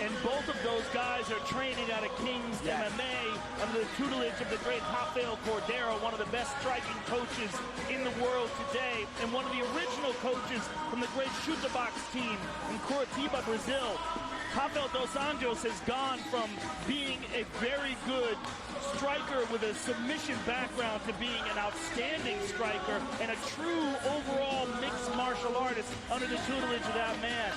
And both of those guys are training out of King's MMA under the tutelage of the great Rafael Cordero, one of the best striking coaches in the world today, and one of the original coaches from the great Chuta Box team in Curitiba, Brazil. Rafael dos Anjos has gone from being a very good striker with a submission background to being an outstanding striker and a true overall mixed martial artist under the tutelage of that man.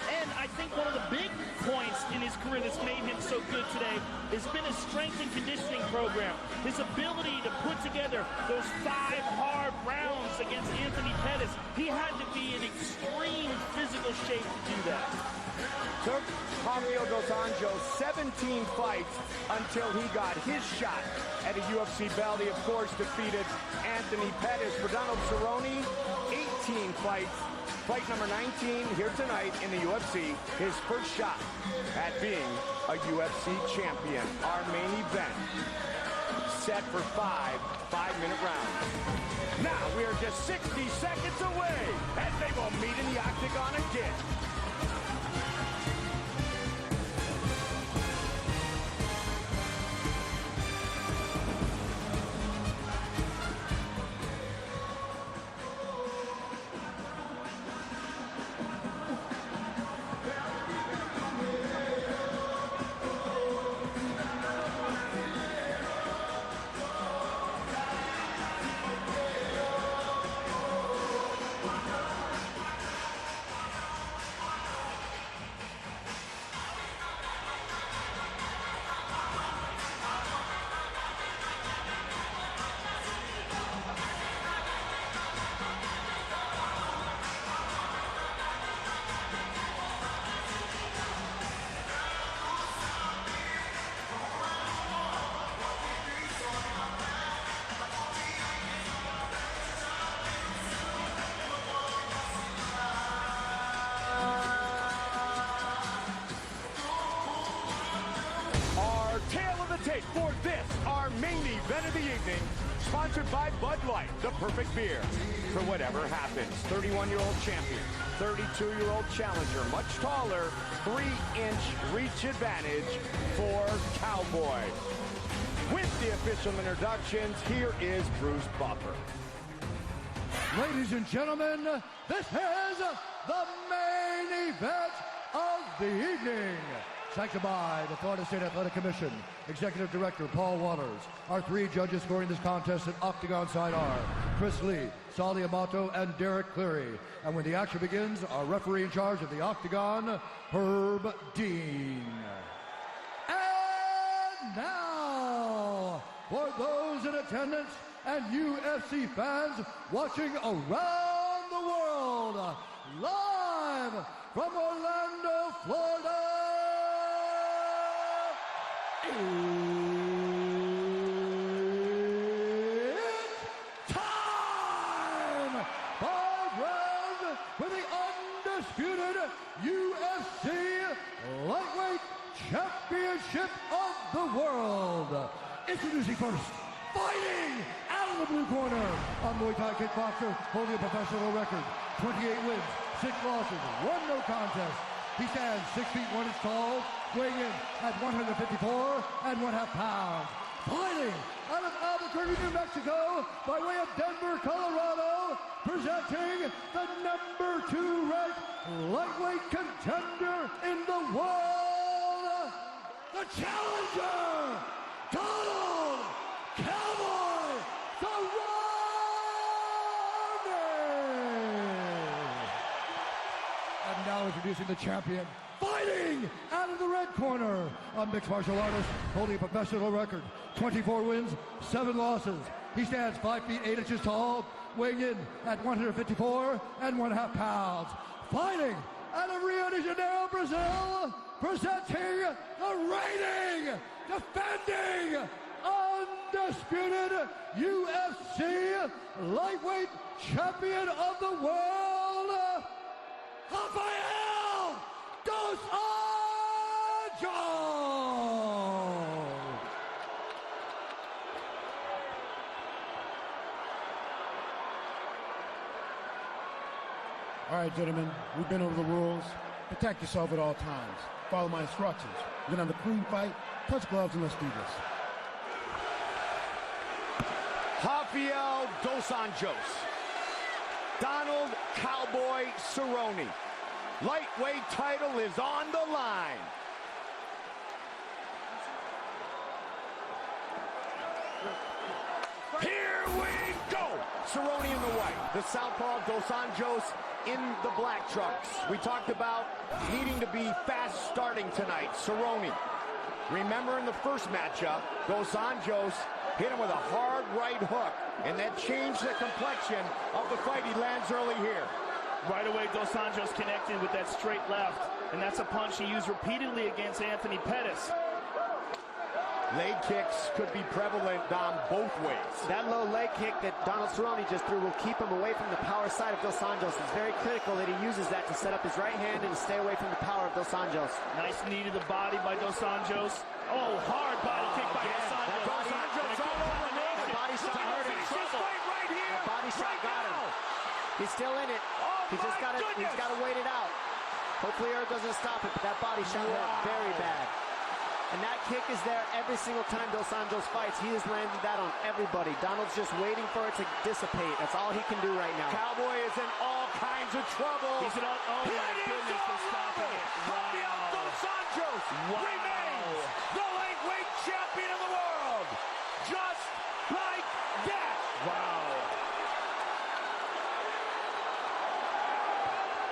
And I think one of the big points in his career that's made him so good today has been his strength and conditioning program. His ability to put together those 5 hard rounds against Anthony Pettis. He had to be in extreme physical shape to do that. Took Rafael dos Anjos 17 fights until he got his shot at a UFC belt. He, of course, defeated Anthony Pettis. For Donald Cerrone, 18 fights. Fight number 19 here tonight in the UFC, his first shot at being a UFC champion. Our main event set for 5 5-minute rounds. Now we are just 60 seconds away as they will meet in the octagon again. For this, our main event of the evening, sponsored by Bud Light, the perfect beer for whatever happens. 31-year-old champion, 32-year-old challenger, much taller, 3-inch reach advantage for Cowboy. With the official introductions, here is Bruce Buffer. Ladies and gentlemen, this is the main event of the evening. Sanctioned by the Florida State Athletic Commission, Executive Director Paul Waters. Our 3 judges scoring this contest at Octagon side are Chris Lee, Sally Amato, and Derek Cleary. And when the action begins, our referee in charge of the Octagon, Herb Dean. And now, for those in attendance and UFC fans watching around the world, live from Orlando, Florida, it's time! 5 rounds for the undisputed UFC Lightweight Championship of the World. Introducing first, fighting out of the blue corner, a Muay Thai kickboxer holding a professional record, 28 wins, 6 losses, 1 no contest. He stands 6 feet 1 inch tall, weighing in at 154 1/2 pounds. Fighting out of Albuquerque, New Mexico, by way of Denver, Colorado, presenting the number 2 ranked lightweight contender in the world, the challenger, Donald Cowboy Cerrone! And now introducing the champion, fighting out of the red corner, a mixed martial artist holding a professional record, 24 wins, 7 losses. He stands 5 feet 8 inches tall, weighing in at 154 1/2 pounds. Fighting out of Rio de Janeiro, Brazil, presenting the reigning, defending, undisputed UFC lightweight champion of the world, Rafael dos Anjos! All right, gentlemen, we've been over the rules. Protect yourself at all times. Follow my instructions. We're gonna have a clean fight. Touch gloves and let's do this. Rafael dos Anjos. Donald Cowboy Cerrone. Lightweight title is on the line. Here we go! Cerrone in the white. The southpaw dos Anjos in the black trunks. We talked about needing to be fast starting tonight. Cerrone. Remember in the first matchup, dos Anjos hit him with a hard right hook, and that changed the complexion of the fight. He lands early here. Right away, dos Anjos connected with that straight left, and that's a punch he used repeatedly against Anthony Pettis. Leg kicks could be prevalent, Dom, both ways. That low leg kick that Donald Cerrone just threw will keep him away from the power side of dos Anjos. It's very critical that he uses that to set up his right hand and stay away from the power of dos Anjos. Nice knee to the body by dos Anjos. Oh, hard body kick by dos Anjos. Dos Anjos all over him. The body shot hurt him. Right here. The body shot got him. He's still in it. He's got to wait it out. Hopefully Herb doesn't stop it, but that body shot hurt very bad. And that kick is there every single time dos Anjos fights. He has landed that on everybody. Donald's just waiting for it to dissipate. That's all he can do right now. Cowboy is in all kinds of trouble. He's in all, oh my goodness, for stopping it. Rafael dos Anjos remains the lightweight champion of the world. Just like that. Wow.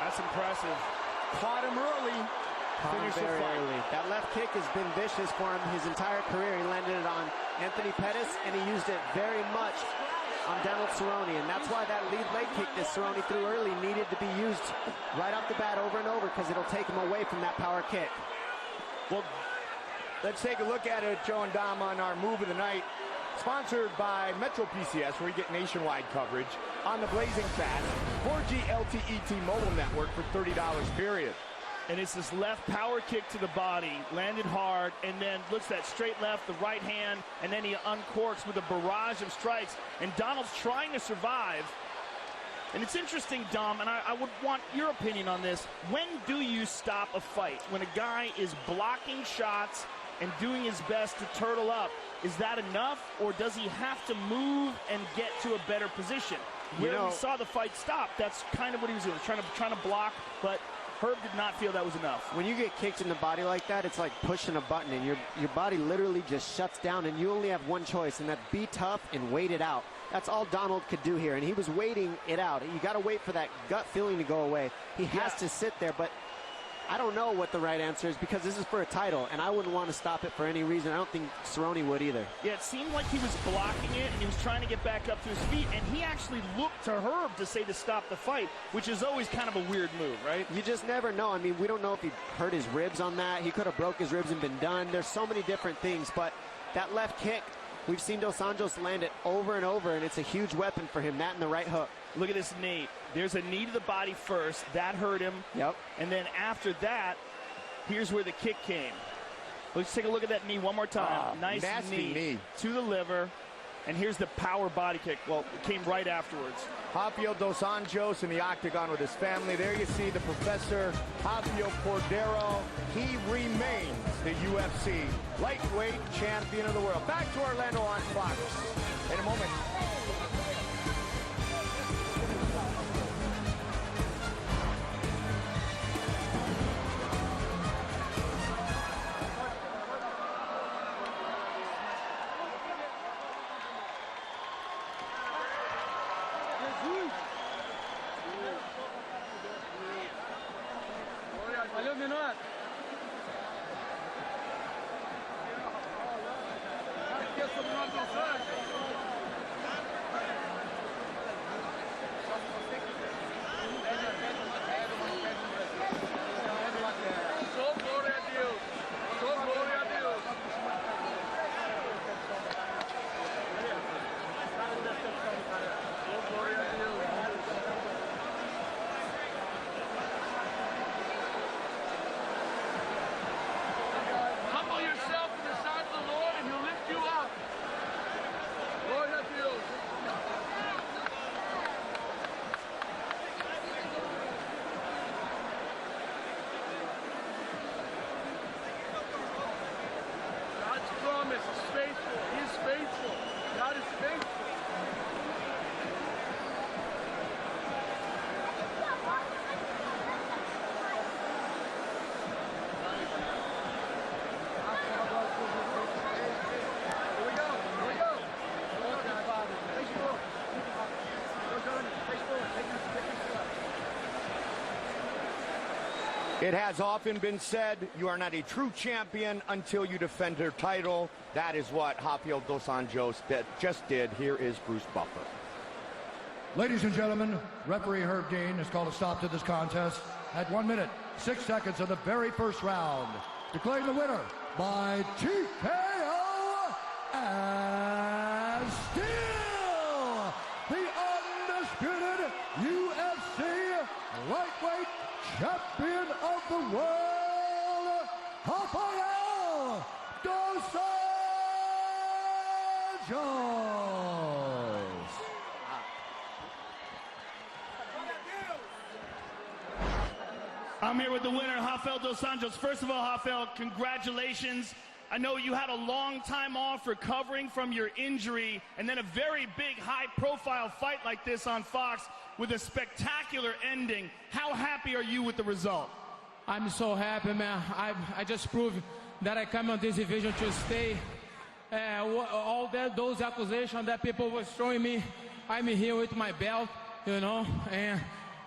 That's impressive. Caught him early. Finished very the fight. early. That left kick has been vicious for him his entire career. He landed it on Anthony Pettis, and he used it very much on Donald Cerrone, and that's why that lead leg kick that Cerrone threw early needed to be used right off the bat over and over, because it'll take him away from that power kick. Well, let's take a look at it, Joe and Dom, on our move of the night. Sponsored by Metro PCS, where you get nationwide coverage on the Blazing Fast 4G LTE T-Mobile network for $30 period. And it's this left power kick to the body, landed hard, and then looks that straight left, the right hand, and then he uncorks with a barrage of strikes. And Donald's trying to survive. And it's interesting, Dom, and I would want your opinion on this. When do you stop a fight? When a guy is blocking shots and doing his best to turtle up, is that enough, or does he have to move and get to a better position? Where we saw the fight stop, that's kind of what he was doing, trying to block, but Herb did not feel that was enough. When you get kicked in the body like that, it's like pushing a button, and your body literally just shuts down, and you only have one choice, and that's be tough and wait it out. That's all Donald could do here, and he was waiting it out. You got to wait for that gut feeling to go away. He has to sit there, but I don't know what the right answer is, because this is for a title, and I wouldn't want to stop it for any reason. I don't think Cerrone would either. Yeah, it seemed like he was blocking it, and he was trying to get back up to his feet, and he actually looked to Herb to say to stop the fight, which is always kind of a weird move, right? You just never know. I mean, we don't know if he hurt his ribs on that. He could have broke his ribs and been done. There's so many different things, but that left kick, we've seen dos Anjos land it over and over, and it's a huge weapon for him, that and the right hook. Look at this knee. There's a knee to the body first. That hurt him. Yep. And then after that, here's where the kick came. Let's take a look at that knee one more time. Nice knee to the liver. And here's the power body kick. Well, it came right afterwards. Rafael dos Anjos in the octagon with his family. There you see the Professor Rafael Cordero. He remains the UFC lightweight champion of the world. Back to Orlando on Fox in a moment. It has often been said, you are not a true champion until you defend your title. That is what Rafael dos Anjos just did. Here is Bruce Buffer. Ladies and gentlemen, referee Herb Dean has called a stop to this contest at 1 minute, 6 seconds of the very first round. Declaring the winner by TKO and still the undisputed UFC lightweight champion of the world, Rafael dos Anjos. I'm here with the winner, Rafael dos Anjos. First of all, Rafael, congratulations. I know you had a long time off recovering from your injury, and then a very big, high-profile fight like this on Fox with a spectacular ending. How happy are you with the result? I'm so happy, man. I just proved that I come on this division to stay. Those accusations that people were throwing me, I'm here with my belt, you know, and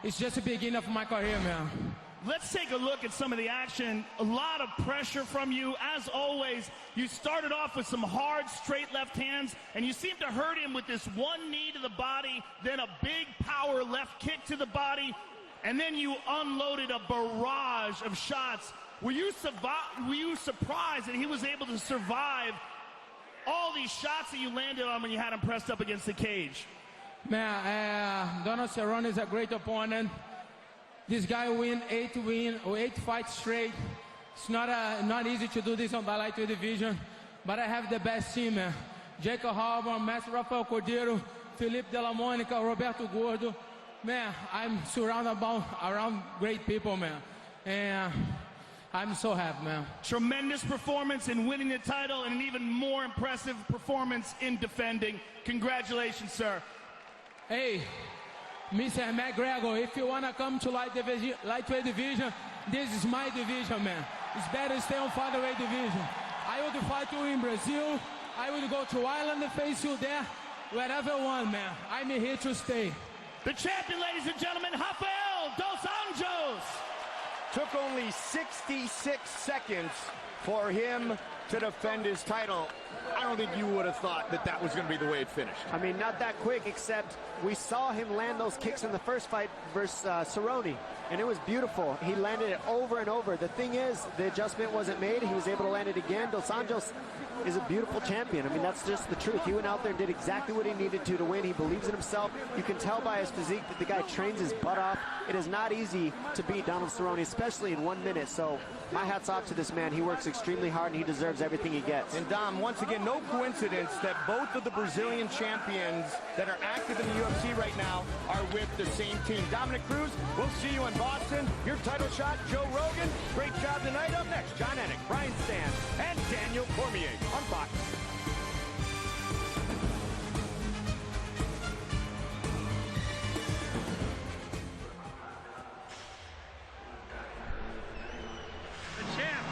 it's just the beginning of my career, man. Let's take a look at some of the action. A lot of pressure from you. As always, you started off with some hard, straight left hands, and you seemed to hurt him with this one knee to the body, then a big power left kick to the body, and then you unloaded a barrage of shots. Were you surprised that he was able to survive all these shots that you landed on when you had him pressed up against the cage? Man, Donald Cerrone is a great opponent. This guy win 8 fights straight. It's not easy to do this on the lightweight division, but I have the best team, man. Jacob Harbour, Master Rafael Cordeiro, Felipe de la Monica, Roberto Gordo. Man, I'm surrounded around great people, man. And I'm so happy, man. Tremendous performance in winning the title and an even more impressive performance in defending. Congratulations, sir. Hey, Mr. McGregor, if you want to come to lightweight division, this is my division, man. It's better to stay on featherweight division. I would fight you in Brazil. I would go to Ireland and face you there. Wherever I want, man. I'm here to stay. The champion, ladies and gentlemen, Rafael dos Anjos. Took only 66 seconds for him to defend his title. I don't think you would have thought that that was going to be the way it finished. I mean, not that quick, except we saw him land those kicks in the first fight versus Cerrone, and it was beautiful. He landed it over and over. The thing is, the adjustment wasn't made. He was able to land it again. Dos Anjos is a beautiful champion. I mean, that's just the truth. He went out there and did exactly what he needed to win. He believes in himself. You can tell by his physique that the guy trains his butt off. It is not easy to beat Donald Cerrone, especially in 1 minute. So my hat's off to this man. He works extremely hard, and he deserves everything he gets. And Dom, once again, no coincidence that both of the Brazilian champions that are active in the UFC right now are with the same team. Dominic Cruz, we'll see you in Boston. Your title shot, Joe Rogan. Great job tonight. Up next, John Anik, Brian Stan, and Daniel Cormier on Fox. The champ.